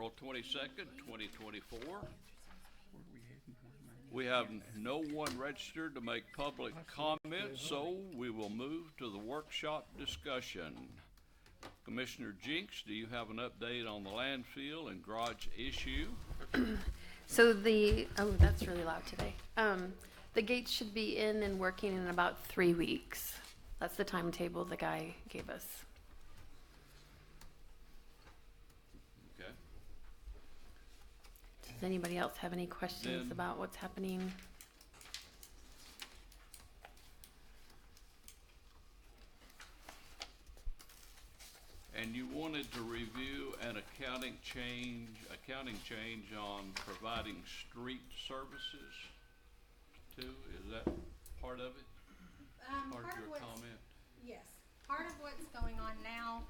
April 22nd, 2024. We have no one registered to make public comments, so we will move to the workshop discussion. Commissioner Jinks, do you have an update on the landfill and garage issue? So that's really loud today. The gates should be in and working in about 3 weeks. That's the timetable the guy gave us. Okay. Does anybody else have any questions Then- about what's happening? And you wanted to review an accounting change on providing street services too? Is that part of it? Part of your comment? Yes, part of what's going on now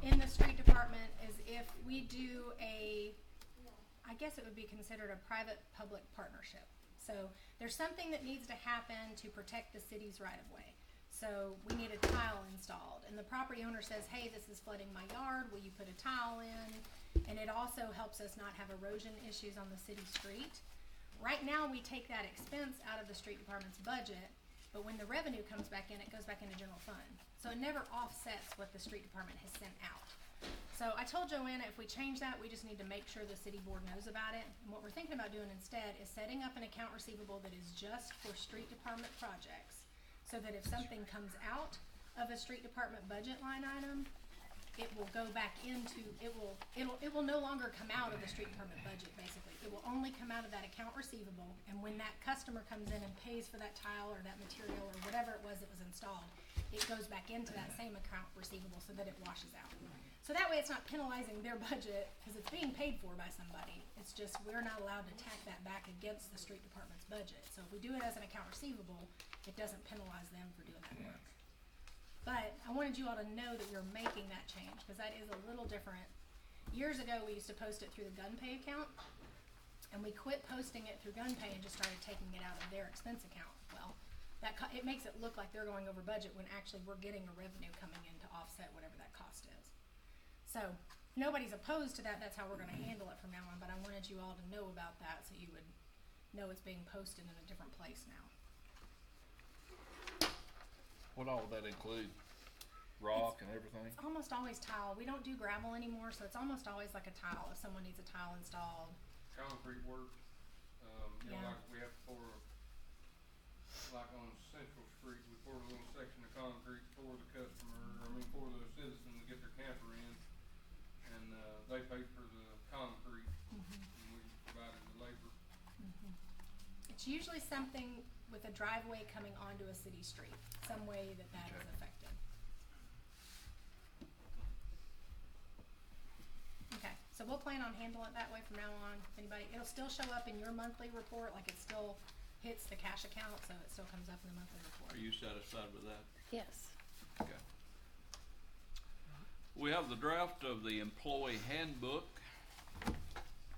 in the street department is if we do I guess it would be considered a private-public partnership. So there's something that needs to happen to protect the city's right-of-way. So we need a tile installed, and the property owner says, hey, this is flooding my yard, will you put a tile in? And it also helps us not have erosion issues on the city street. Right now, we take that expense out of the street department's budget, but when the revenue comes back in, it goes back into general fund. So it never offsets what the street department has sent out. So I told Joanna if we change that, we just need to make sure the city board knows about it. And what we're thinking about doing instead is setting up an account receivable that is just for street department projects, so that if something comes out of a street department budget line item, it will go back into, it will no longer come out of the street department budget, basically. It will only come out of that account receivable, and when that customer comes in and pays for that tile or that material or whatever it was that was installed, it goes back into that same account receivable so that it washes out. So that way it's not penalizing their budget because it's being paid for by somebody. It's just we're not allowed to tack that back against the street department's budget. So if we do it as an account receivable, it doesn't penalize them for doing that work. But I wanted you all to know that we're making that change because that is a little different. Years ago, we used to post it through the GunPay account, and we quit posting it through GunPay and just started taking it out of their expense account. Well, it makes it look like they're going over budget when actually we're getting a revenue coming in to offset whatever that cost is. So nobody's opposed to that. That's how we're going to handle it from now on. But I wanted you all to know about that so you would know it's being posted in a different place now. What all would that include? Rock and everything? It's almost always tile. We don't do gravel anymore, so it's almost always like a tile if someone needs a tile installed. Concrete work, you know, Yeah. like we have to pour, like on Central Street, we pour a little section of concrete for the customer, for the citizen to get their camper in. And, they pay for the concrete, and we provided the labor. It's usually something with a driveway coming onto a city street, some way that is affected. Okay, so we'll plan on handling it that way from now on. It'll still show up in your monthly report, like it still hits the cash account, so it still comes up in the monthly report. Are you satisfied with that? Yes. Okay. We have the draft of the employee handbook.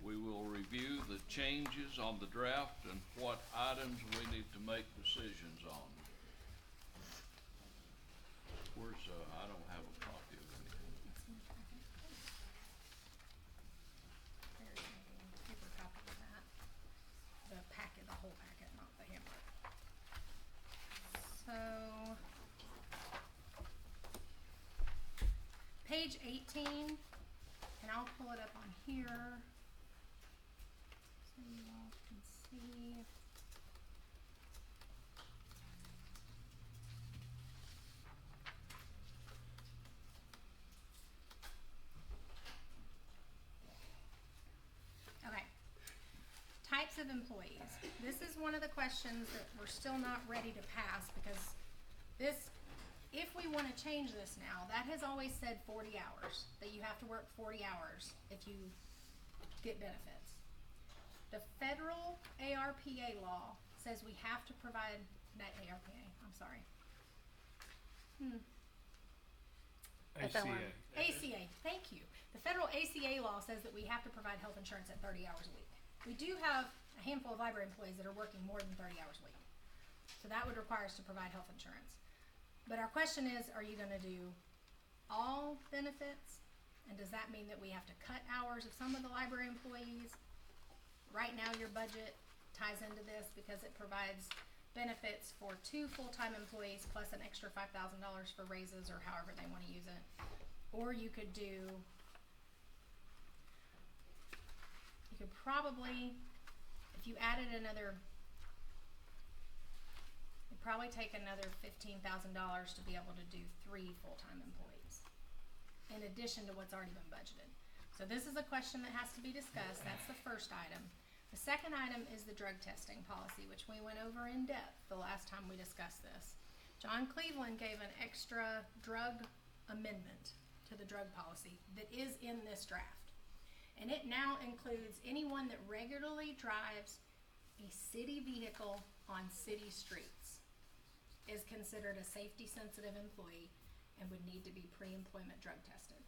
We will review the changes on the draft and what items we need to make decisions on. I don't have a copy of anything. There's a paper copy of that. The packet, the whole packet, not the handbook. So, page 18, and I'll pull it up on here so you all can see. Okay. Types of employees. This is one of the questions that we're still not ready to pass because if we want to change this now, that has always said 40 hours, that you have to work 40 hours if you get benefits. The federal ARPA law says we have to provide, not ARPA, I'm sorry. FLM. ACA, thank you. The federal ACA law says that we have to provide health insurance at 30 hours a week. We do have a handful of library employees that are working more than 30 hours a week. So that would require us to provide health insurance. But our question is, are you gonna do all benefits And does that mean that we have to cut hours of some of the library employees? Right now, your budget ties into this because it provides benefits for 2 full-time employees plus an extra $5,000 for raises or however they want to use it. Or you could probably, if you added another, it'd probably take another $15,000 to be able to do 3 full-time employees in addition to what's already been budgeted. So this is a question that has to be discussed. That's the first item. The second item is the drug testing policy, which we went over in depth the last time we discussed this. John Cleveland gave an extra drug amendment to the drug policy that is in this draft. And it now includes anyone that regularly drives a city vehicle on city streets is considered a safety-sensitive employee and would need to be pre-employment drug tested.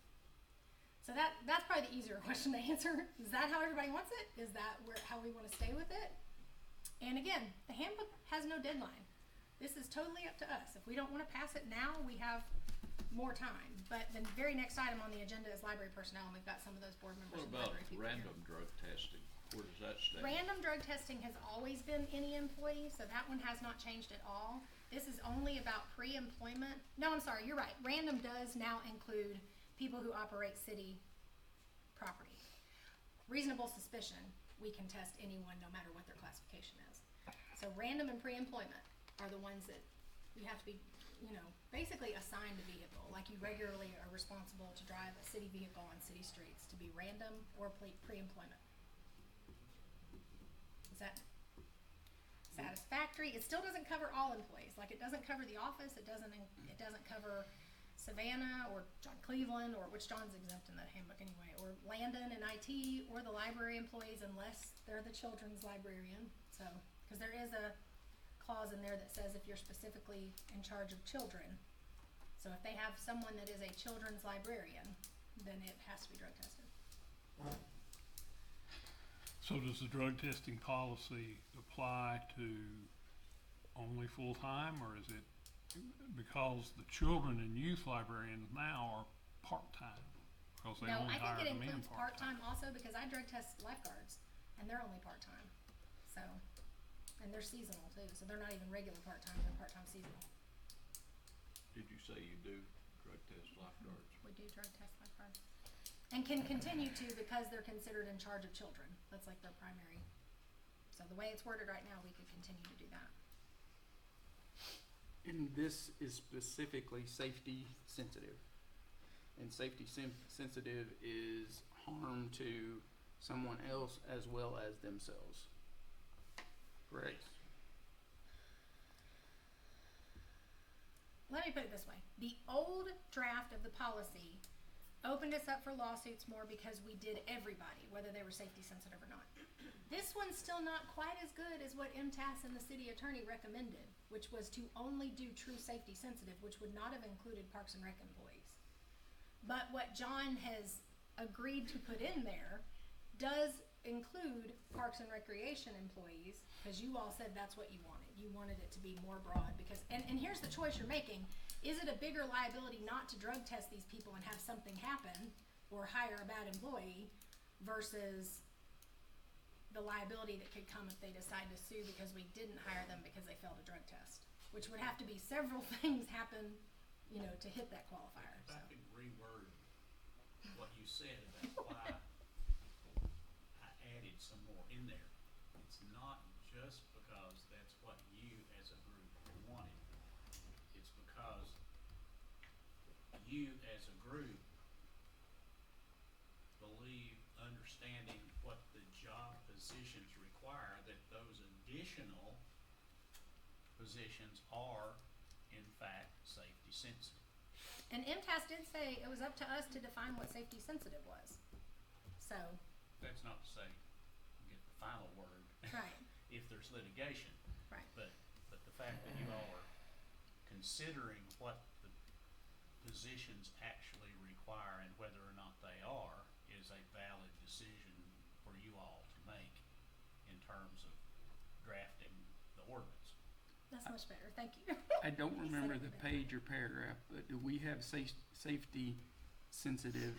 So that's probably the easier question to answer. Is that how everybody wants it? Is that how we want to stay with it? And again, the handbook has no deadline. This is totally up to us. If we don't want to pass it now, we have more time. But the very next item on the agenda is library personnel, and we've got some of those board members What and about library people here. random drug testing? Where does that stand? Random drug testing has always been any employee, so that one has not changed at all. This is only about pre-employment. No, I'm sorry, you're right. Random does now include people who operate city property. Reasonable suspicion, we can test anyone no matter what their classification is. So random and pre-employment are the ones that you have to be, basically assigned a vehicle. Like you regularly are responsible to drive a city vehicle on city streets to be random or pre-employment. Is that satisfactory? It still doesn't cover all employees. Like it doesn't cover the office. It doesn't cover Savannah or John Cleveland, or which John's exempt in that handbook anyway, or Landon and IT, or the library employees unless they're the children's librarian. So, because there is a clause in there that says if you're specifically in charge of children. So if they have someone that is a children's librarian, then it has to be drug tested. So does the drug testing policy apply to only full-time, or is it because the children and youth librarians now are part-time? Because they No, only I hire think it them in includes part-time. part-time also because I drug test lifeguards and they're only part-time. So, and they're seasonal too, so they're not even regular part-time, they're part-time seasonal. Did you say you do drug test lifeguards? We do drug test lifeguards. And can continue to because they're considered in charge of children. That's like their primary. So the way it's worded right now, we could continue to do that. And this is specifically safety sensitive. And safety sensitive is harm to someone else as well as themselves. Correct? Let me put it this way. The old draft of the policy opened us up for lawsuits more because we did everybody, whether they were safety sensitive or not. This one's still not quite as good as what MTAS and the city attorney recommended, which was to only do true safety sensitive, which would not have included Parks and Rec employees. But what John has agreed to put in there does include Parks and Recreation employees, because you all said that's what you wanted. You wanted it to be more broad because, and here's the choice you're making. Is it a bigger liability not to drug test these people and have something happen or hire a bad employee versus the liability that could come if they decide to sue because we didn't hire them because they failed a drug test, which would have to be several things happen, to hit that qualifier. If I could reword what you said about why I added some more in there. It's not just because that's what you as a group wanted. It's because you as a group believe understanding what the job positions require, that those additional positions are in fact safety sensitive. And MTAS did say it was up to us to define what safety sensitive was. So, That's not to say get the final word right, if there's litigation. right. But the fact that you all are considering what the positions actually require and whether or not they are is a valid decision for you all to make in terms of drafting the ordinance. That's much better. Thank you. I don't remember the page or paragraph, but do we have safety sensitive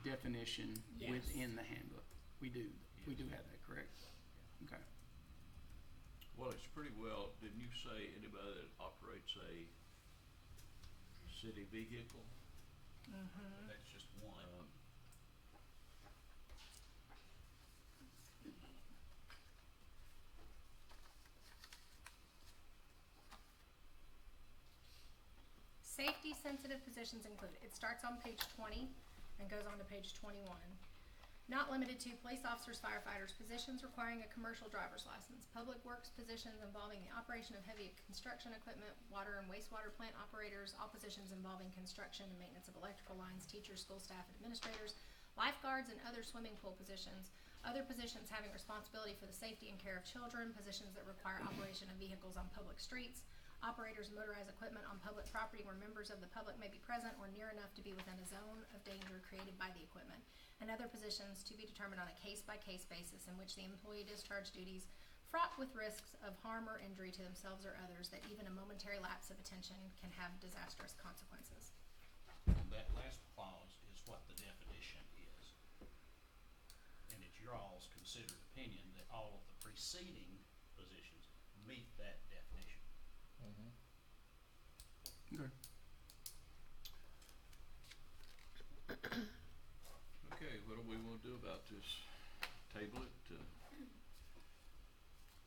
definition Yes. within the handbook. We do have that, correct? Okay. Well, it's pretty well, didn't you say anybody that operates a city vehicle? That's just one. Safety sensitive positions included. It starts on page 20 and goes on to page 21. Not limited to police officers, firefighters, positions requiring a commercial driver's license, public works positions involving the operation of heavy construction equipment, water and wastewater plant operators, all positions involving construction and maintenance of electrical lines, teachers, school staff, and administrators, lifeguards, and other swimming pool positions, other positions having responsibility for the safety and care of children, positions that require operation of vehicles on public streets, operators of motorized equipment on public property where members of the public may be present or near enough to be within a zone of danger created by the equipment, and other positions to be determined on a case-by-case basis in which the employee discharged duties fraught with risks of harm or injury to themselves or others that even a momentary lapse of attention can have disastrous consequences. And that last clause is what the definition is. And it's your all's considered opinion that all of the preceding positions meet that definition. Okay. Okay, what do we wanna do about this? Table it,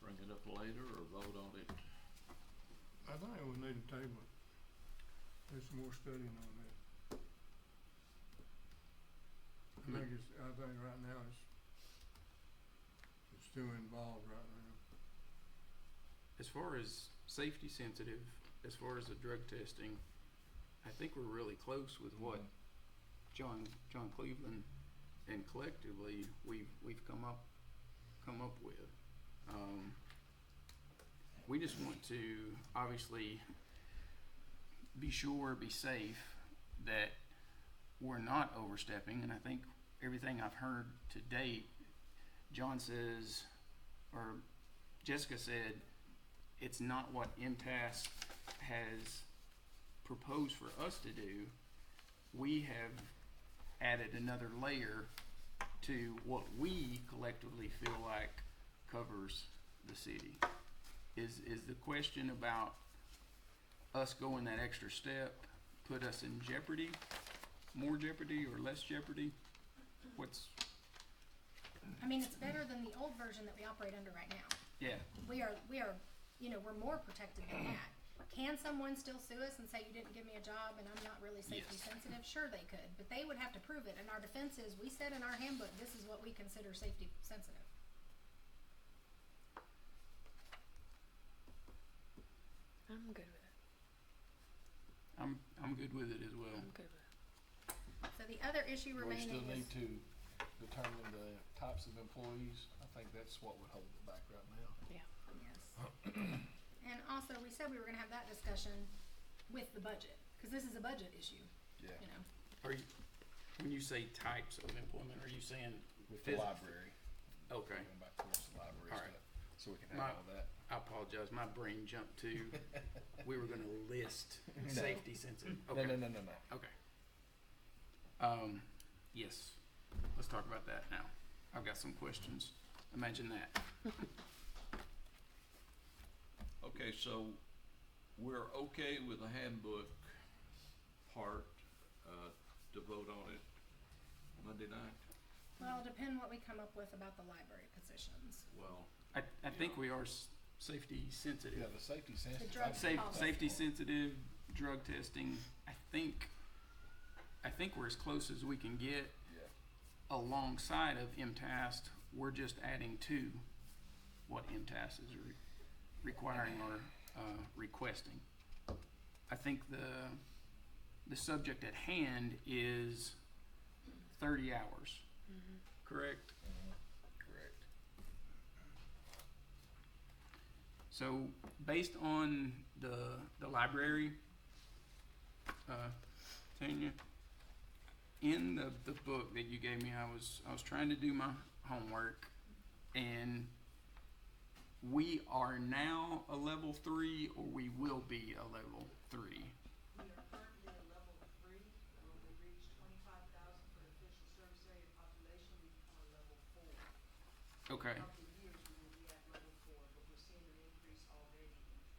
bring it up later, or vote on it? I think we need to table it. There's some more studying on that. I think right now it's too involved right now. As far as safety sensitive, as far as the drug testing, I think we're really close with what John Cleveland and collectively we've come up with. We just want to obviously be safe that we're not overstepping, and I think everything I've heard to date, John says, or Jessica said, it's not what MTAS has proposed for us to do. We have added another layer to what we collectively feel like covers the city. Is the question about us going that extra step put us in jeopardy, more jeopardy or less jeopardy? I mean, it's better than the old version that we operate under right now. Yeah. We are, we're more protected than that. Can someone still sue us and say you didn't give me a job and I'm not really safety sensitive? Sure they could, but they would have to prove it. And our defense is, we said in our handbook, this is what we consider safety sensitive. I'm good with it. I'm good with it as well. I'm good with it. So the other issue We remaining still is, need to determine the types of employees. I think that's what would hold it back right now. yes. And also, we said we were gonna have that discussion with the budget, cause this is a budget issue, Yeah. you know. Are you, when you say types of employment, are you saying With the Phys- library. okay? Going back towards the library All right. stuff, so we can have all that. I apologize. My brain jumped to we were going to list safety sensitive. No, Okay. no. Okay. Yes. Let's talk about that now. I've got some questions. Imagine that. Okay, so we're okay with the handbook part, to vote on it Monday night? Well, it'll depend what we come up with about the library positions. Well, I think we are safety sensitive. Yeah, the safety sensitive. drug policy. Safety sensitive, drug testing. I think we're as close as we can get. Yeah. Alongside of MTAS, we're just adding to what MTAS is requiring or requesting. I think the subject at hand is 30 hours. Correct? Correct. So based on the library, Tanya, in the book that you gave me, I was trying to do my homework, and we are now a level 3, or we will be a level 3. We are currently at level 3, where we reached 25,000 for official Okay. couple of years, we will be at level 4, but we're seeing an increase already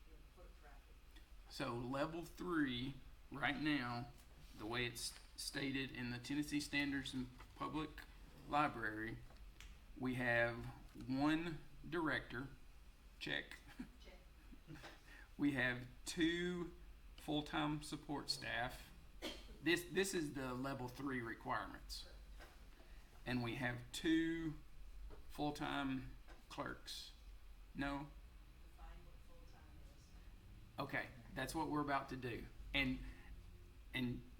in foot traffic. So level 3, right now, the way it's stated in the Tennessee Standards and Public Library, we have 1 director, check. Check. We have 2 full-time support staff. This is the level 3 requirements. And we have 2 full-time clerks. No? Define what full-time is. Okay, that's what we're about to do. And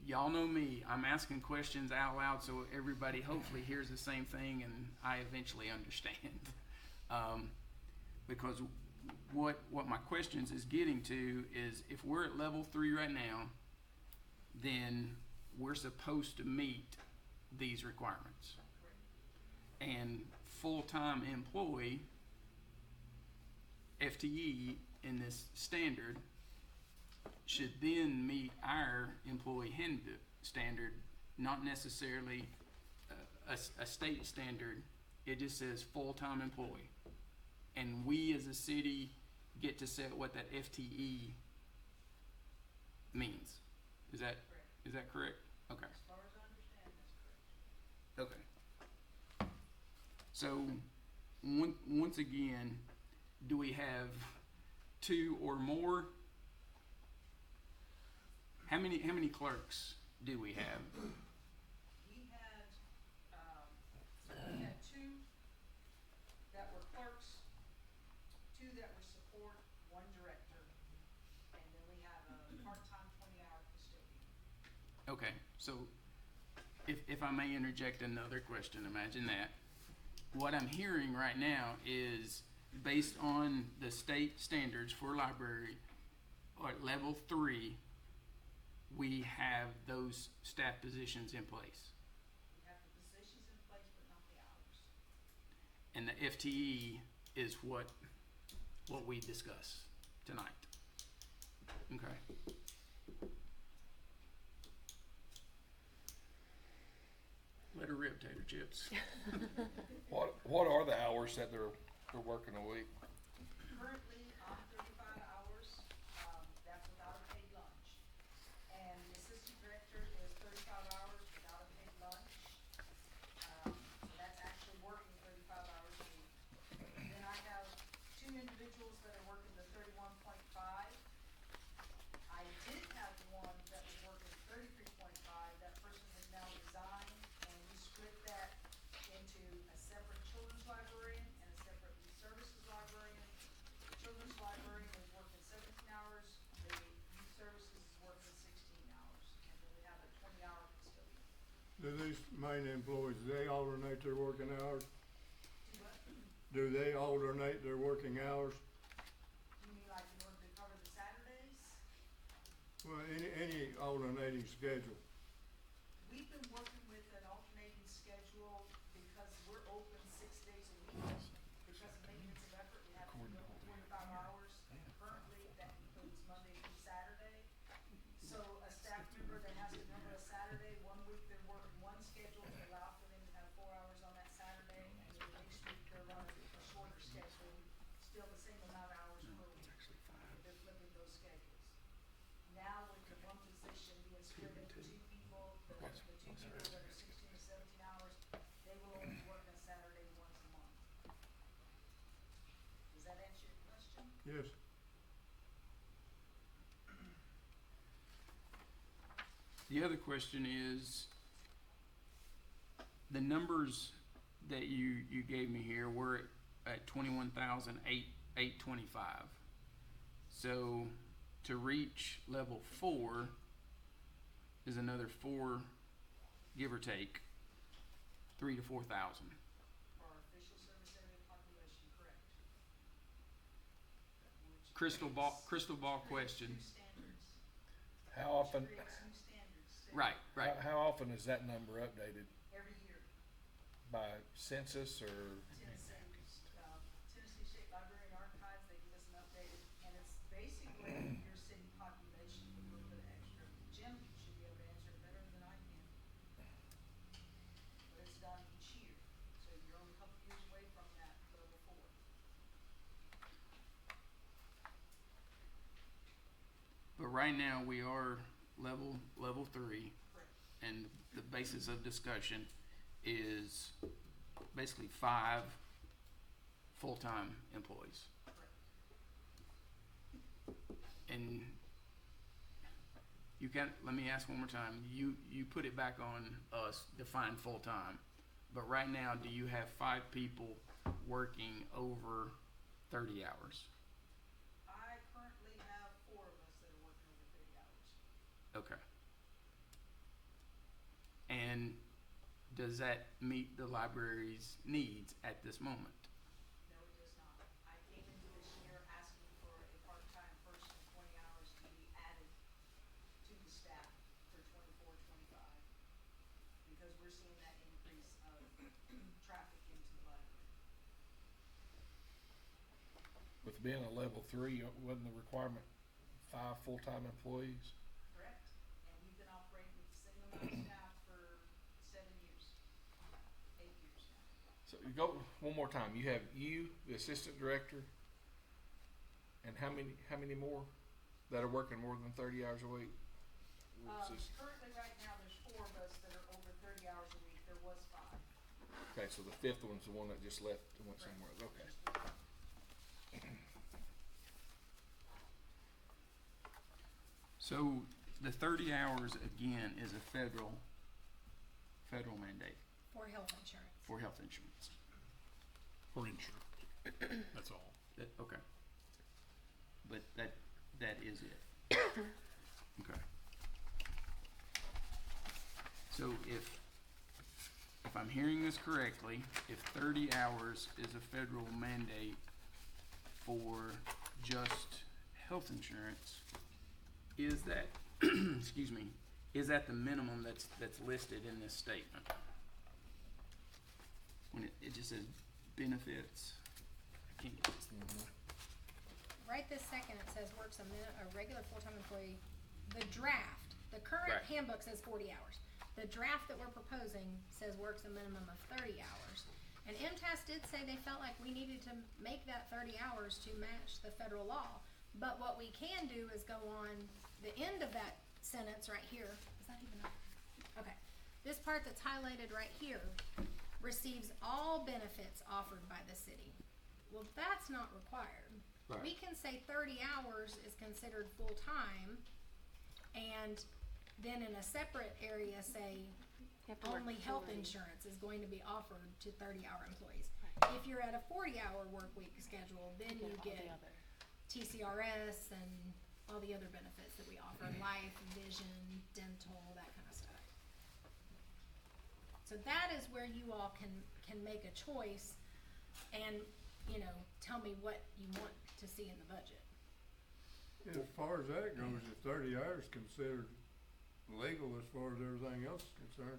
y'all know me, I'm asking questions out loud so everybody hopefully hears the same thing and I eventually understand. Because what my questions is getting to is if we're at level 3 right now, then we're supposed to meet these requirements. And full-time employee, FTE in this standard, should then meet our employee handbook standard, not necessarily a state standard. It just says full-time employee. And we as a city get to set what that FTE means. Is that correct? Okay. As far as I understand, that's correct. Okay. So, once again, do we have 2 or more? How many clerks do we have? We had, we had 2 that were clerks, 2 that were support, 1 director, and then we have a part-time 20-hour custodian. Okay, so if I may interject another question, imagine that. What I'm hearing right now is based on the state standards for library, or at level 3, we have those staff positions in place. We have the positions in place, but not the hours. And the FTE is what we discuss tonight. Okay. Let her rip, Tater Chips. What are the hours that they're working a week? Currently, I'm 35 hours, that's without a paid lunch. And the assistant director is 35 hours without a paid lunch. So that's actually working 35 hours a week. Then I have 2 individuals that are working the 31.5. I did have one that was working 33.5. That person has now resigned, and we split that into a separate children's librarian and a separate youth services librarian. The children's librarian is working 17 hours, the youth services is working 16 hours, and then we have a 20-hour custodian. Do these main employees, do they alternate their working hours? Do what? Do they alternate their working hours? You mean like in order to cover the Saturdays? Well, any alternating schedule? We've been working with an alternating schedule because we're open 6 days a week. Because of maintenance of effort, we have to be open 25 hours. Currently, that includes Monday through Saturday. So a staff member that has to cover a Saturday, 1 week they're working 1 schedule to allow for them to have 4 hours on that Saturday. And then the next week they're running a shorter schedule, still the same amount of hours per week. But they're flipping those schedules. Now with the 1 position being split into 2 people, the 2 people that are 16 to 17 hours, they will only work on Saturday once a month. Does that answer your question? Yes. The other question is, the numbers that you gave me here were at 21,825. So to reach level 4 is another 4, give or take, 3 to 4,000. For our official service area population, correct? Which Crystal ball question. creates new standards. How often, Which creates new standards. Right. how often is that number updated? Every year. By census or? Tennessee State Library and Archives, they give us an updated, and it's basically your city population with a little bit of extra. Jim should be able to answer it better than I can. But it's done each year, so you're only a couple years away from that right now we are level 3, Correct. and the basis of discussion is basically 5 full-time employees. Correct. And you can, let me ask one more time, you put it back on us, define full-time, but right now, do you have 5 people working over 30 hours? I currently have 4 of us that are working over 30 hours. Okay. And does that meet the library's needs at this moment? No, it does not. I came into this year asking for a part-time person, 20 hours to be added to the staff for 24, 25, because we're seeing that increase of traffic into the library. With being a level 3, wasn't the requirement 5 full-time employees? Correct. And we've been operating with the same amount of staff for 7 years, 8 years now. So you go one more time. You have you, the assistant director, and how many more that are working more than 30 hours a week? Currently right now, there's 4 of us that are over 30 hours a week. There was 5. Okay, so the 5th one's the one that just left and went somewhere. Okay. So the 30 hours again is a federal mandate For health insurance. for health insurance. For insurance, that's all. Okay. But that is it. Okay. So if I'm hearing this correctly, if 30 hours is a federal mandate for just health insurance, is that excuse me, is that the minimum that's listed in this statement? When it just says benefits, I can't get this. Right this second, it says works a regular full-time employee. The draft, the current Right. handbook says 40 hours. The draft that we're proposing says works a minimum of 30 hours. And MTS did say they felt like we needed to make that 30 hours to match the federal law. But what we can do is go on the end of that sentence right here. Is that even up? Okay. This part that's highlighted right here receives all benefits offered by the city. Well, that's not required. Right. We can say 30 hours is considered full-time, and then in a separate area say You have to work only health 40. insurance is going to be offered to 30-hour employees. If you're at a 40-hour work week schedule, then you get TCRS and all the other benefits that we offer, life, vision, dental, that kind of stuff. So that is where you all can make a choice and, you know, tell me what you want to see in the budget. As far as that goes, if 30 hours is considered legal as far as everything else is concerned,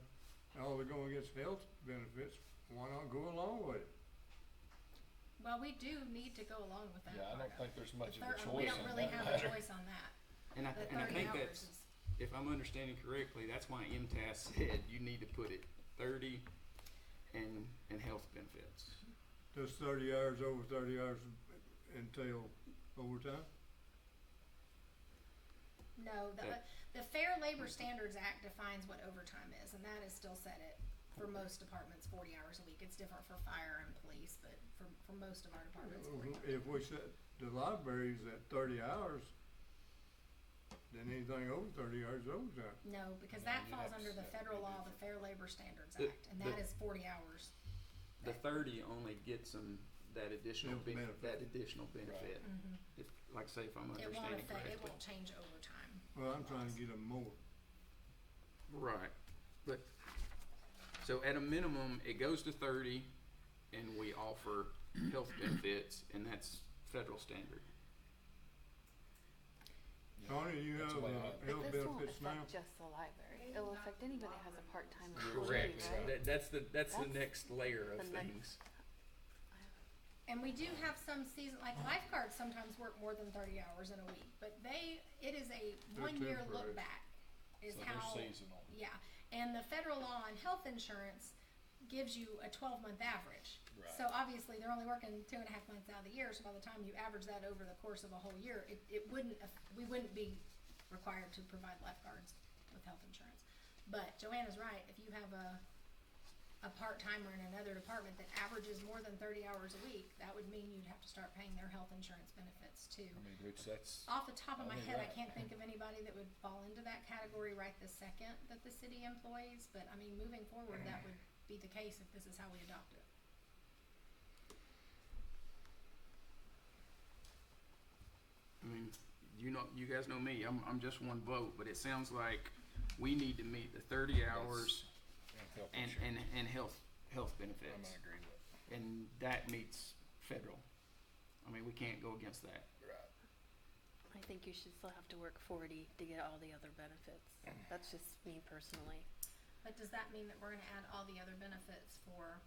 all they're going against health benefits, why not go along with it? Well, we do need to go along with that Yeah, I part don't of think it. there's much The of a thir- choice We don't on really that have matter. a choice on that. And I The think 30 hours that's, is, if I'm understanding correctly, that's why MTS said you need to put it 30 and health benefits. Does 30 hours over 30 hours entail overtime? no, the Fair Labor Standards Act defines what overtime is, and that is still set at, for most departments, 40 hours a week. It's different for fire and police, but for most of our departments, 40 hours. If we set the libraries at 30 hours, then anything over 30 hours is overtime. No, because No, that you'd falls have to under the set federal it law, the Fair Labor Standards The- Act, and that is 40 hours. The 30 only gets them that additional Health benefit. that additional benefit. Mhm. If, like say, if I'm It won't understanding affect, it correctly. won't change overtime. Well, I'm trying to get them more. Right, but, so at a minimum, it goes to 30, and we offer health benefits, and that's federal standard. Tony, you That's have the way I- But health this won't benefits now? affect just the library. It'll affect anybody that has a part-time Correct. employee, right? That's the That's next layer of the next- things. And we do have some season, like lifeguards sometimes work more than 30 hours in a week, but it is a They're 1-year temporary. look back is So how. they're seasonal. Yeah, and the federal law on health insurance gives you a 12-month average. Right. So obviously, they're only working 2.5 months out of the year, so by the time you average that over the course of a whole year, we wouldn't be required to provide lifeguards with health insurance. But Joanna's right, if you have a part-timer in another department that averages more than 30 hours a week, that would mean you'd have to start paying their health insurance benefits too. I mean, which that's, Off the top of my Only head, I right. can't think of anybody that would fall into that category right this second that the city employs, but I mean, moving forward, that would be the case if this is how we adopt it. I mean, you guys know me, I'm just one vote, but it sounds like we need to meet the 30 hours health and insurance. health I'm benefits. in agreement. And that meets federal. I mean, we can't go against that. Right. I think you should still have to work 40 to get all the other benefits. That's just me personally. But does that mean that we're gonna add all the other benefits for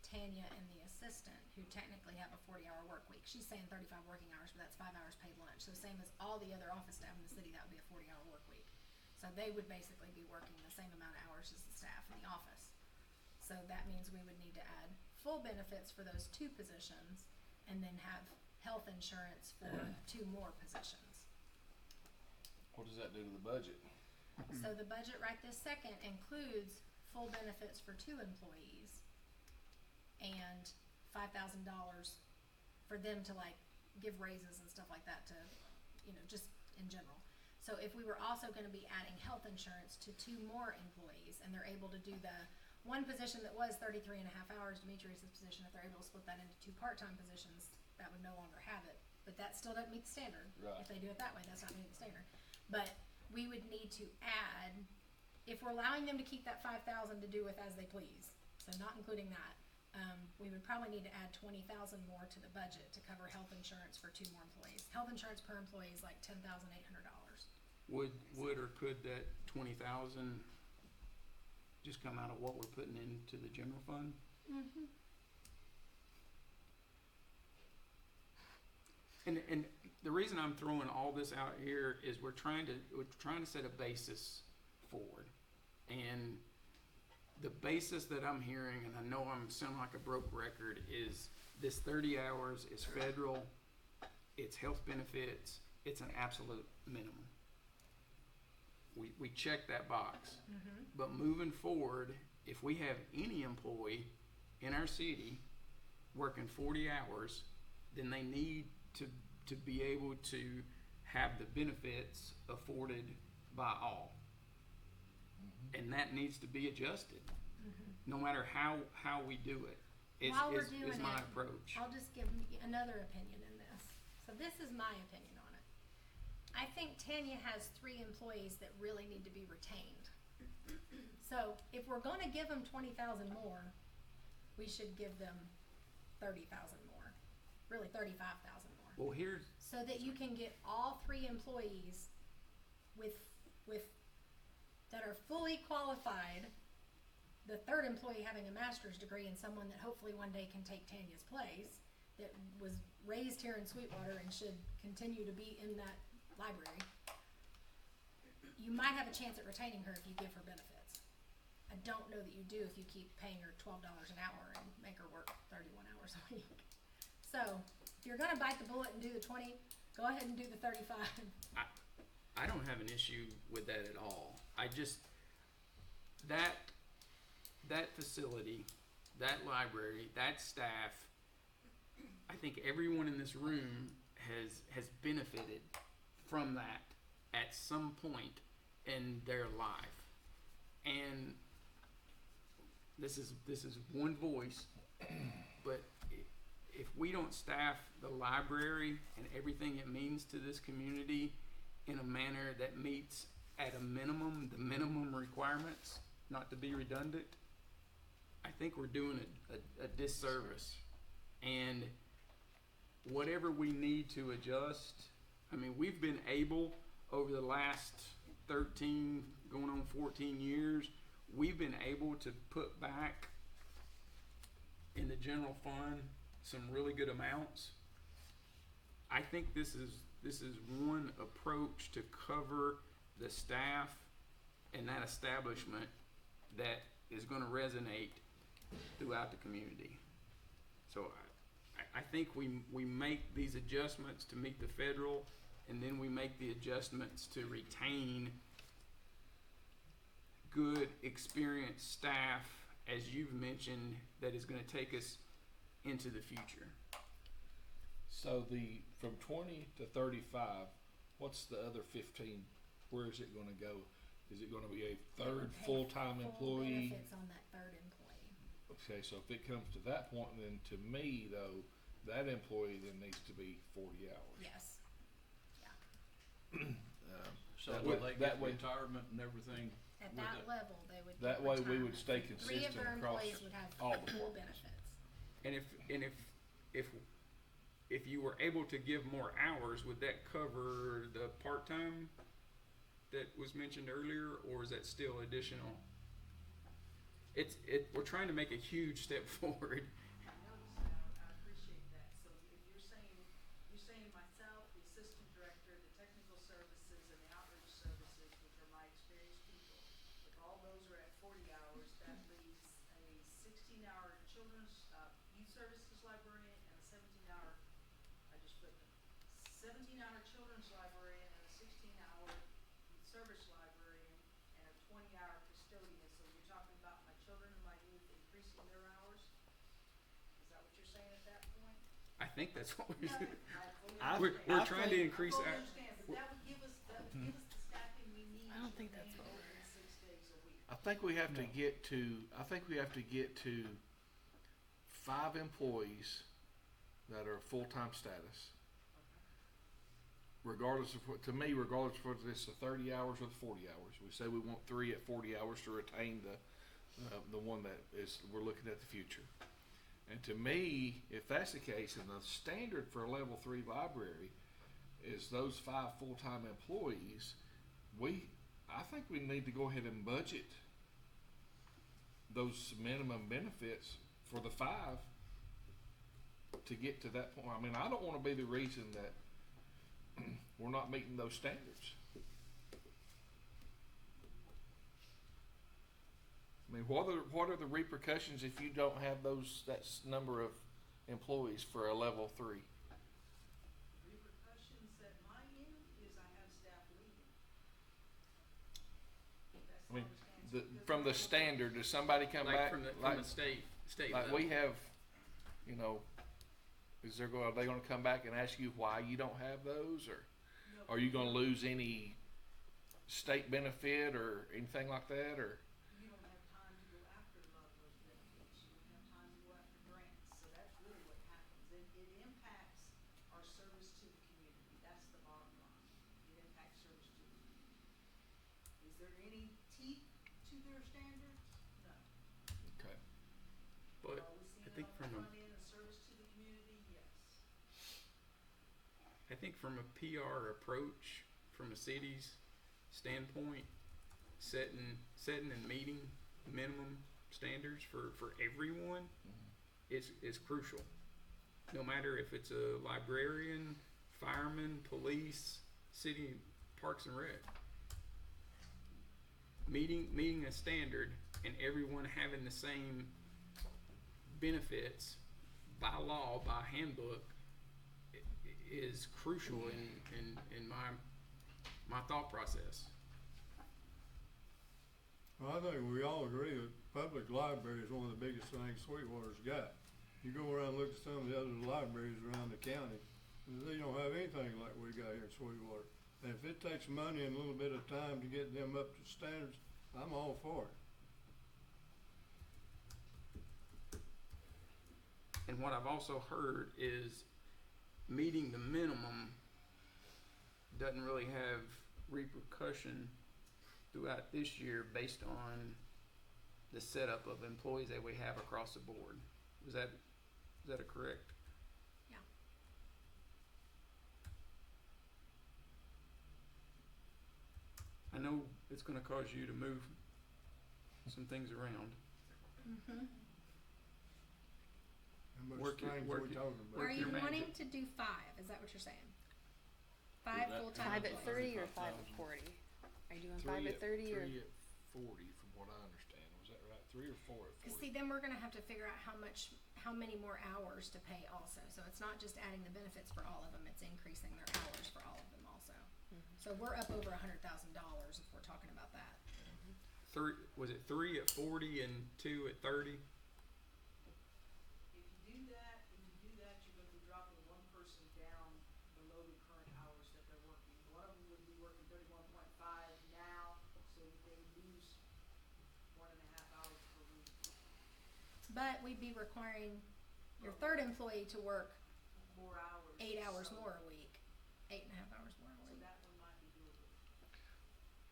Tanya and the assistant, who technically have a 40-hour work week? She's saying 35 working hours, but that's 5 hours paid lunch. So same as all the other office staff in the city, that would be a 40-hour work week. So they would basically be working the same amount of hours as the staff in the office. So that means we would need to add full benefits for those 2 positions and then have health insurance for 2 more positions. What does that do to the budget? So the budget right this second includes full benefits for 2 employees and $5,000 for them to like give raises and stuff like that to, just in general. So if we were also gonna be adding health insurance to 2 more employees and they're able to do the one position that was 33 and a half hours, Demetrius's position, if they're able to split that into 2 part-time positions, that would no longer have it. But that still doesn't meet the standard. Right. If they do it that way, that's not meeting the standard. But we would need to add, if we're allowing them to keep that 5,000 to do with as they please, so not including that, we would probably need to add 20,000 more to the budget to cover health insurance for 2 more employees. Health insurance per employee is like $10,800. Would or could that 20,000 just come out of what we're putting into the general fund? Mm-hmm. And the reason I'm throwing all this out here is we're trying to set a basis forward. And the basis that I'm hearing, and I know I'm sounding like a broke record, is this 30 hours is federal, it's health benefits, it's an absolute minimum. We check that box. Mm-hmm. But moving forward, if we have any employee in our city working 40 hours, then they need to be able to have the benefits afforded by all. And that needs to be adjusted, no matter how we do it. While we're Is doing my it, approach. I'll just give another opinion in this. So this is my opinion on it. I think Tanya has 3 employees that really need to be retained. So if we're gonna give them 20,000 more, we should give them 30,000 more, really 35,000 more. Well, here's, So that you can get all 3 employees with that are fully qualified, the 3rd employee having a master's degree and someone that hopefully one day can take Tanya's place, that was raised here in Sweetwater and should continue to be in that library. You might have a chance at retaining her if you give her benefits. I don't know that you do if you keep paying her $12 an hour and make her work 31 hours a week. So, if you're gonna bite the bullet and do the 20, go ahead and do the 35. I don't have an issue with that at all. I just, that facility, that library, that staff, I think everyone in this room has benefited from that at some point in their life. And this is one voice, but if we don't staff the library and everything it means to this community in a manner that meets at a minimum the minimum requirements, not to be redundant, I think we're doing a disservice. And whatever we need to adjust, I mean, we've been able over the last 13 going on 14 years, we've been able to put back in the general fund some really good amounts. I think this is one approach to cover the staff and that establishment that is going to resonate throughout the community. So I think we make these adjustments to meet the federal and then we make the adjustments to retain good, experienced staff, as you've mentioned, that is gonna take us into the future. So from 20 to 35, what's the other 15? Where is it gonna go? Is it gonna be a They third would pay full-time full employee? benefits on that third employee. Okay, so if it comes to that point, then to me though, that employee then needs to be 40 hours. Yes. So That will way- they that get way- retirement and everything? At with that it? level, they would That get way we would retirement. stay 3 of consistent their across employees would have all full departments. benefits. And if you were able to give more hours, would that cover the part-time that was mentioned earlier, or is that still additional? We're trying to make a huge step forward. I noticed that, I appreciate that. So if you're saying myself, the assistant director, the technical services, and the outreach services, which are my experienced people, if all those are at 40 hours, that leaves a 16-hour children's, youth services librarian and a 17-hour, I just put them, 17-hour children's librarian and a 16-hour youth service librarian and a 20-hour custodian. So you're talking about my children and my youth increasing their hours? Is that what you're saying at that point? I think that's what we're No, doing. I fully We're understand. trying to increase I fully our, understand, but that would give us the staffing we need I don't to think that's remain what open 6 days a week. I think we have to get to 5 employees that are full-time status. Regardless of what, to me, regardless of whether it's the 30 hours or the 40 hours. We say we want 3 at 40 hours to retain the one that is, we're looking at the future. And to me, if that's the case, and the standard for a level 3 library is those 5 full-time employees, I think we need to go ahead and budget those minimum benefits for the 5 to get to that point. I mean, I don't want to be the reason that we're not meeting those standards. I mean, what are the repercussions if you don't have number of employees for a level 3? Repercussions at my end is I have staff leaving. That's I mean, the understanding. from the standard, does somebody come like back from the state like level. we have, you know, are they going to come back and ask you why you don't have those, or No, are you going to lose any state benefit or anything like that, or? you don't have time to go after a lot of those benefits. You don't have time to go after grants. So that's really what happens. It impacts our service to the community. That's the bottom line. It impacts service to the community. Is there any teeth to their standards? No. Okay. But Are we seeing I think it on from the a front end of service to the community? Yes. I think from a PR approach, from a city's standpoint, setting and meeting minimum standards for everyone is crucial. No matter if it's a librarian, fireman, police, city parks and rec. Meeting a standard and everyone having the same benefits by law, by handbook, is crucial in my thought process. Well, I think we all agree that public library is one of the biggest things Sweetwater's got. You go around and look at some of the other libraries around the county, and they don't have anything like we got here in Sweetwater. And if it takes money and a little bit of time to get them up to standards, I'm all for it. And what I've also heard is meeting the minimum doesn't really have repercussion throughout this year based on the setup of employees that we have across the board. Is that a correct? Yeah. I know it's gonna cause you to move some things around. Mm-hmm. How much Work it- things work we it- talking about? work Are your you magic. wanting to do 5? Is that what you're saying? 5 that full-time 5 at employees. 30 or 5 at 40? Are you doing 5 3 at 30 or? 3 at 40, from what I understand. Was that right? 3 or 4 at 40? Cause see, then we're gonna have to figure out how many more hours to pay also. So it's not just adding the benefits for all of them, it's increasing their hours for all of them also. So we're up over $100,000 if we're talking about that. Was it 3 at 40 and 2 at 30? If you do that, you're gonna be dropping one person down below the current hours that they're working. One of them would be working 31.5 now, so they lose 1.5 hours per week. But we'd be requiring your third employee to work More hours. 8 hours so- more a week, 8.5 hours more a So week. that one might be doable.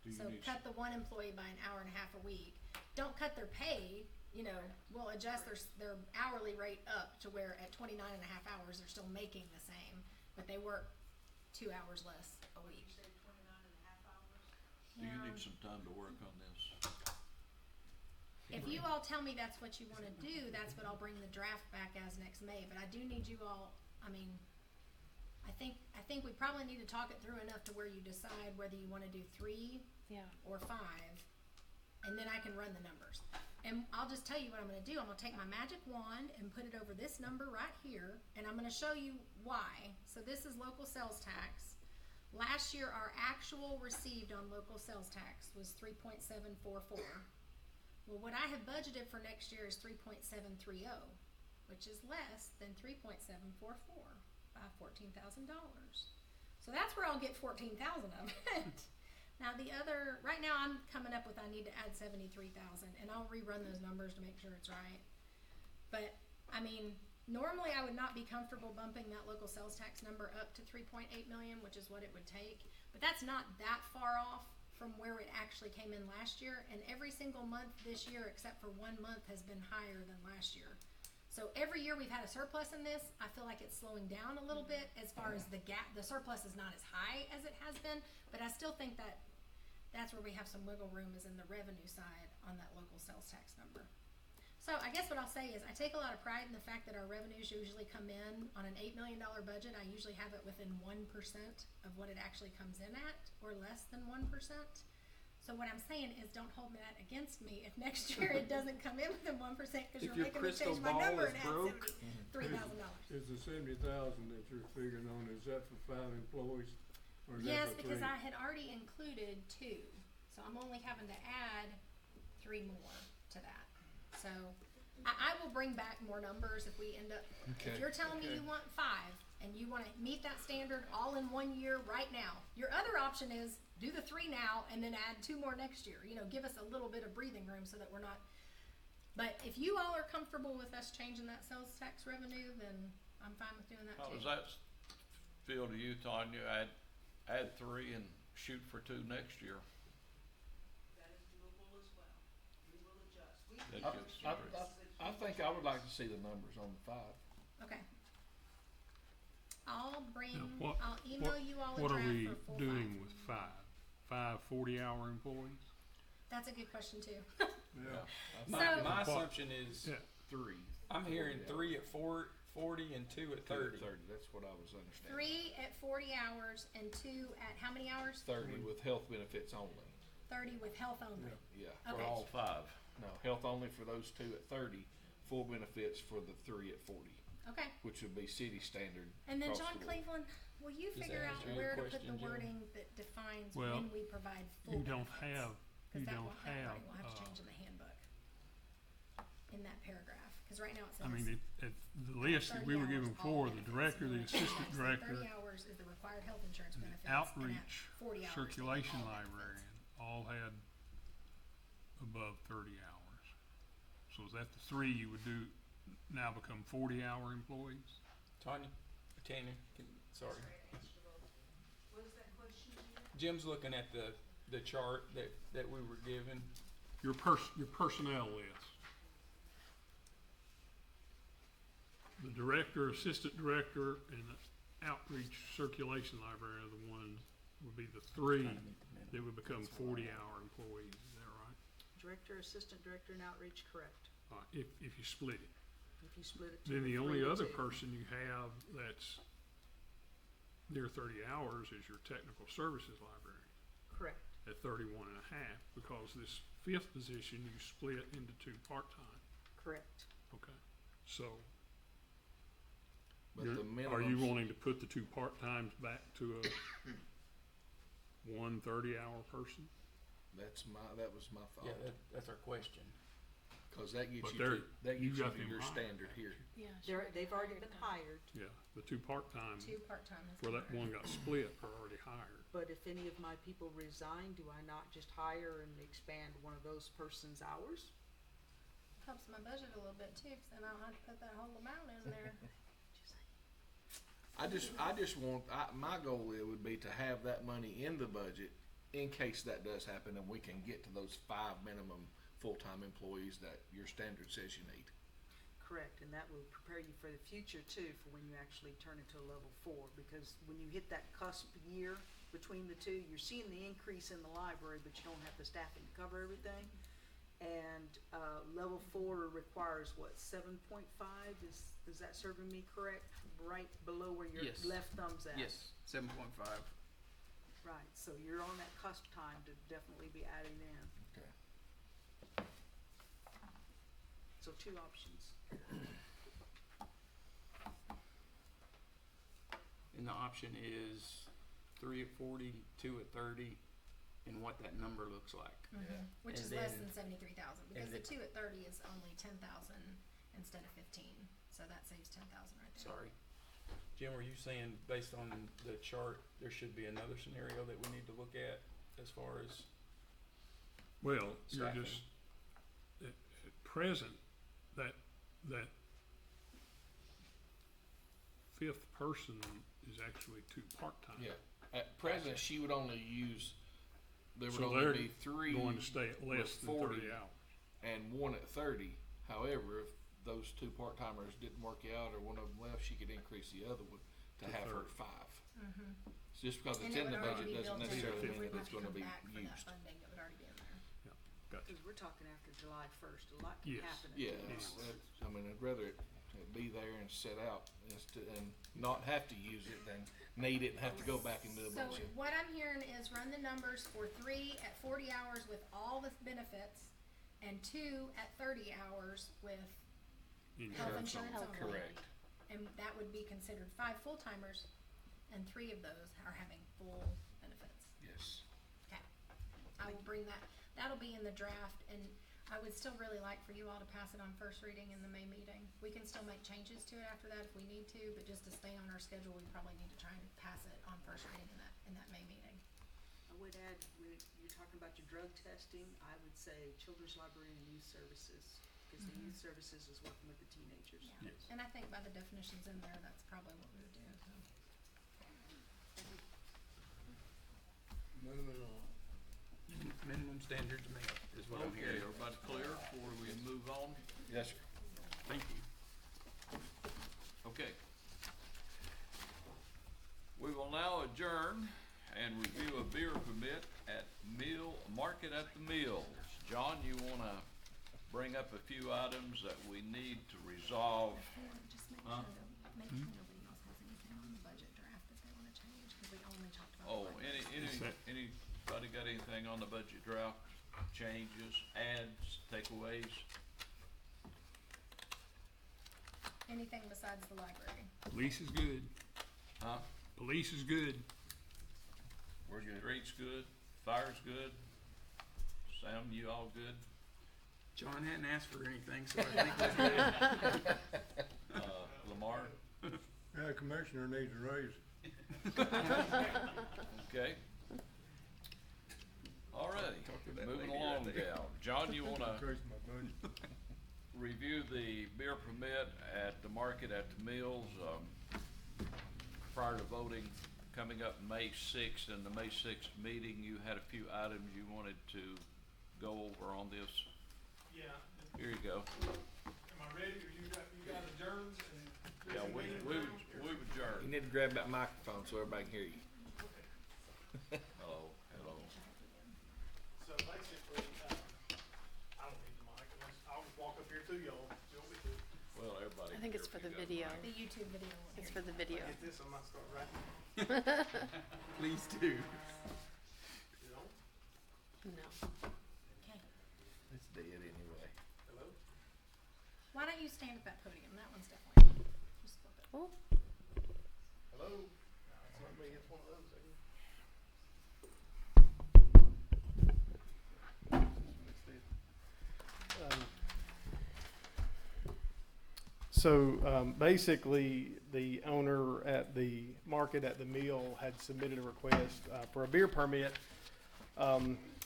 Do you So need cut the one employee by an hour and a half a week. Don't cut their pay, you know, we'll adjust their hourly rate up to where at 29 and a half hours, they're still making the same, but they work 2 hours less a You week. say 29.5 hours? Do you Yeah. need some time to work on this? If you all tell me that's what you wanna do, that's what I'll bring the draft back as next May, but I do need you all, I mean, I think we probably need to talk it through enough to where you decide whether you wanna do 3 Yeah. or 5, and then I can run the numbers. And I'll just tell you what I'm gonna do. I'm gonna take my magic wand and put it over this number right here, and I'm gonna show you why. So this is local sales tax. Last year, our actual received on local sales tax was 3.744. Well, what I have budgeted for next year is 3.730, which is less than 3.744 by $14,000. So that's where I'll get 14,000 of it. Now right now I'm coming up with I need to add 73,000, and I'll rerun those numbers to make sure it's right. But I mean, normally I would not be comfortable bumping that local sales tax number up to 3.8 million, which is what it would take. But that's not that far off from where it actually came in last year, and every single month this year except for 1 month has been higher than last year. So every year we've had a surplus in this. I feel like it's slowing down a little bit as far as the gap. The surplus is not as high as it has been, but I still think that that's where we have some wiggle room is in the revenue side on that local sales tax number. So I guess what I'll say is I take a lot of pride in the fact that our revenues usually come in on an $8 million budget. I usually have it within 1% of what it actually comes in at, or less than 1%. So what I'm saying is don't hold that against me if next year it doesn't come in within 1% because If you're your making me crystal change my ball number is and add broke. $73,000. Is the 70,000 that you're figuring on, is that for 5 employees? Or is Yes, that for because 3? I had already included 2, so I'm only having to add 3 more to that. So I will bring back more numbers if we end up, if Okay, you're telling me okay. you want 5 and you want to meet that standard all in 1 year right now. Your other option is do the 3 now and then add 2 more next year. You know, give us a little bit of breathing room so that we're not, but if you all are comfortable with us changing that sales tax revenue, then I'm fine with doing that How too. does that feel to you, Tanya? Add 3 and shoot for 2 next year. That is doable as well. We will adjust. We That can gives adjust. some I think I would like to see the numbers on the 5. Okay. I'll Now, I'll email you all a What are draft we for full doing 5. with 5 40-hour employees? That's a good question too. Yeah. So- My assumption is Yeah. 3. I'm hearing 40 3 at 40 and 2 at 30. 30, that's what I was understanding. 3 at 40 hours and 2 at how many hours? 30 with health benefits only. 30 with health only. Yeah. For Okay. all 5. No, health only for those 2 at 30, full benefits for the 3 at 40, Okay. which would be city standard. And then across John the board. Cleveland, will you Does figure that out answer your where to put question, the Joe? wording that defines Well, when we provide full You don't benefits? have, you 'Cause that don't won't- that have, wording will have to change in the handbook. In that paragraph, because right now it says. I mean, the list that we 30 were given hours, before, all the benefits. director, the No, assistant so director, 30 hours is the required health insurance and benefits. the and at outreach 40 hours, they get circulation all benefits. librarian all had above 30 hours. So is that the 3 you would do now become 40-hour employees? Tanya, sorry. What is that question again? Jim's looking at the chart that we were given. Your personnel list. The director, assistant director, and the outreach circulation librarian are the ones, would be the 3 that would become 40-hour employees, is that right? Director, assistant director, and outreach, correct. If you split it. If you split it. Then the to only 3 to other 2. person you have that's near 30 hours is your technical services librarian Correct. at 31 and a half, because this 5th position you split into 2 part-time. Correct. Okay, so the Are you minimums- wanting to put the two part-times back to a 1 30-hour person? That was my thought. Yeah, that's our question. Cause that gets But you they're- to, that you gets you got to them your hired, standard haven't here. you? Yeah. They've already been hired, Yeah, the two part-time, Two part-time. is where that correct. one got split, are already hired. but if any of my people resign, do I not just hire and expand one of those person's hours? Helps my budget a little bit too, 'cause then I don't have to put that whole amount in there. I just want, my goal it would be to have that money in the budget in case that does happen and we can get to those 5 minimum full-time employees that your standard says you need. Correct, and that will prepare you for the future too, for when you actually turn it to a level 4, because when you hit that cusp year between the two, you're seeing the increase in the library, but you don't have the staffing to cover everything. And, level 4 requires what, 7.5, is that serving me correct? Right below where your Yes. left thumb's at? Yes, 7.5. Right, so you're on that cusp time to definitely be adding in, Okay. so 2 options. And the option is 3 at 40, 2 at 30, and what that number looks like. Which And is less then- than 73,000, because and the the- 2 at 30 is only 10,000 instead of 15, so that saves 10,000 right there. Sorry. Jim, were you saying based on the chart, there should be another scenario that we need to look at as far as? Well, you're Staffing. just, at present, that fifth person is actually 2 part-time. Yeah, at present, she would only use, there would So only they're be 3 going to stay at less with than 40 30 hours. and 1 at 30. However, if those 2 part-timers didn't work out or one of them left, she could increase the other one to To have her 30. 5. So just because And it's it in would the already budget be doesn't built in, necessarily we mean that wouldn't it's have to gonna come be back for that used. funding, it would already be in there. Gotcha. Because we're talking after July 1st, a lot can Yes. happen at Yeah, once. I mean, I'd rather it be there and set out and not have to use it than need it and have to go back and do a So bunch of. what I'm hearing is run the numbers for 3 at 40 hours with all the benefits, and 2 at 30 hours with health Insurance insurance only. only. Correct. And that would be considered 5 full-timers, and 3 of those are having full benefits. Yes. Okay. I will bring that, that'll be in the draft, and I would still really like for you all to pass it on first reading in the May meeting. We can still make changes to it after that if we need to, but just to stay on our schedule, we probably need to try and pass it on first reading in that May meeting. I would add, when you're talking about your drug testing, I would say Children's Library and Youth Services, because the Youth Services is working with the teenagers. Yeah. Yes. And I think by the definitions in there, that's probably what we would do, so. Moving on. Minimum standards met is what I'm Okay, hearing. everybody clear before we move on? Yes, sir. Thank you. Okay. We will now adjourn and review a beer permit at Market at the Mills. John, you wanna bring up a few items that we need to resolve? Just make Huh? sure that, make sure nobody else has anything on the budget draft that they wanna change, cause we only talked about. Oh, the budget. anybody got anything on the budget draft? Changes, adds, takeaways? Anything besides the library? Police is good. Huh? Police is good. We're good. Streets good, fire's good. Sam, you all good? John hadn't asked for anything, so I think we're good. Lamar? Yeah, commissioner needs a raise. Okay. Alrighty, Talk to that moving lady along right there. now. John, you wanna Increase my budget. review the beer permit at the Market at the Mills, prior to voting coming up May 6th, in the May 6th meeting, you had a few items you wanted to go over on this. Yeah, Here you go. am I ready, or you got adjourned and? Yeah, we've You adjourned. need to grab that microphone so everybody can hear you. Hello, hello. So basically, I don't need the mic, I'll just walk up here to y'all, if you want me to. Well, everybody. I think it's here for the if you got video. mic. The YouTube video will It's hear for the video. Get this, I might start rapping. Please do. Is it on? No. Okay. It's dead anyway. Hello? Why don't you stand at that podium? That one's definitely, just flip it. Oh, Basically, the owner at the market at the mill had submitted a request for a beer permit.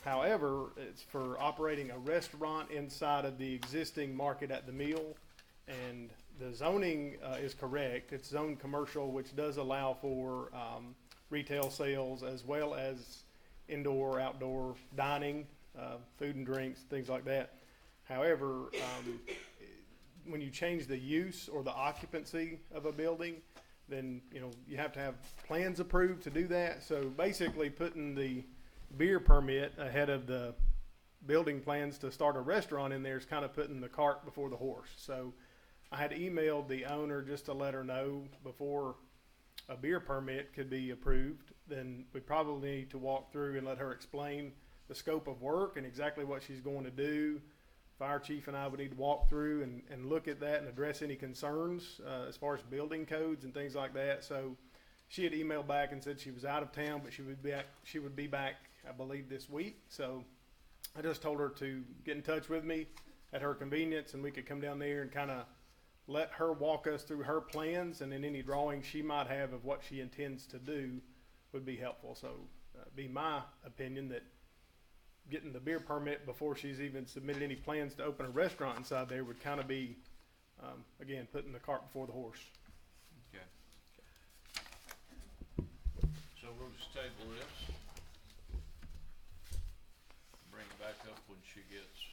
However, it's for operating a restaurant inside of the existing market at the mill, and the zoning is correct. It's zoned commercial, which does allow for retail sales as well as indoor, outdoor dining, food and drinks, things like that. However, when you change the use or the occupancy of a building, then you have to have plans approved to do that. So basically, putting the beer permit ahead of the building plans to start a restaurant in there is kind of putting the cart before the horse. So I had emailed the owner just to let her know before a beer permit could be approved. Then we probably need to walk through and let her explain the scope of work and exactly what she's going to do. Fire chief and I would need to walk through and look at that and address any concerns as far as building codes and things like that. So she had emailed back and said she was out of town, but she would be back, I believe, this week. So I just told her to get in touch with me at her convenience, and we could come down there and kind of let her walk us through her plans, and then any drawings she might have of what she intends to do would be helpful. So be my opinion that getting the beer permit before she's even submitted any plans to open a restaurant inside there would kind of be, again, putting the cart before the horse. Okay. So we'll just table this. Bring it back up when she gets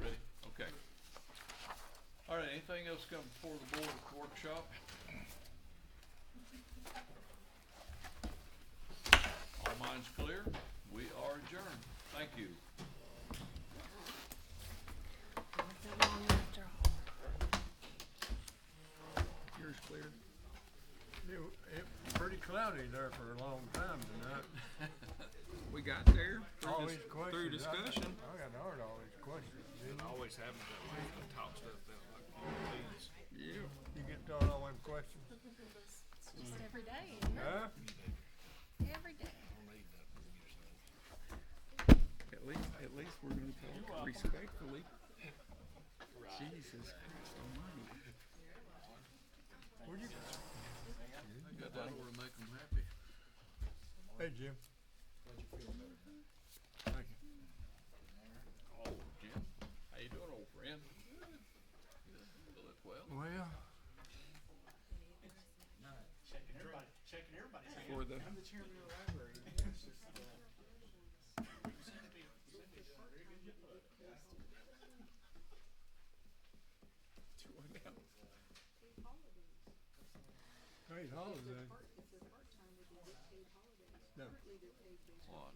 ready. Okay. All right, anything else come before the board at the workshop? All minds clear? We are adjourned. Thank you. Yours clear? It was pretty cloudy there for a long time tonight. We got there All these questions. through discussion. I got heard all these questions. It always happens that way, the top stuff that like Yeah. You get done all them questions? Just every day, Huh? every day. At least we're gonna talk respectfully. Jesus Christ almighty. Where'd you go? Got that over to make them happy. Hey, Jim. Thank you. Oh, Jim. How you doing, old friend? You look well. Well, Checking everybody's For the I'm the chairman of the library. It's just, you seem to be doing a very good job. paid holiday. What?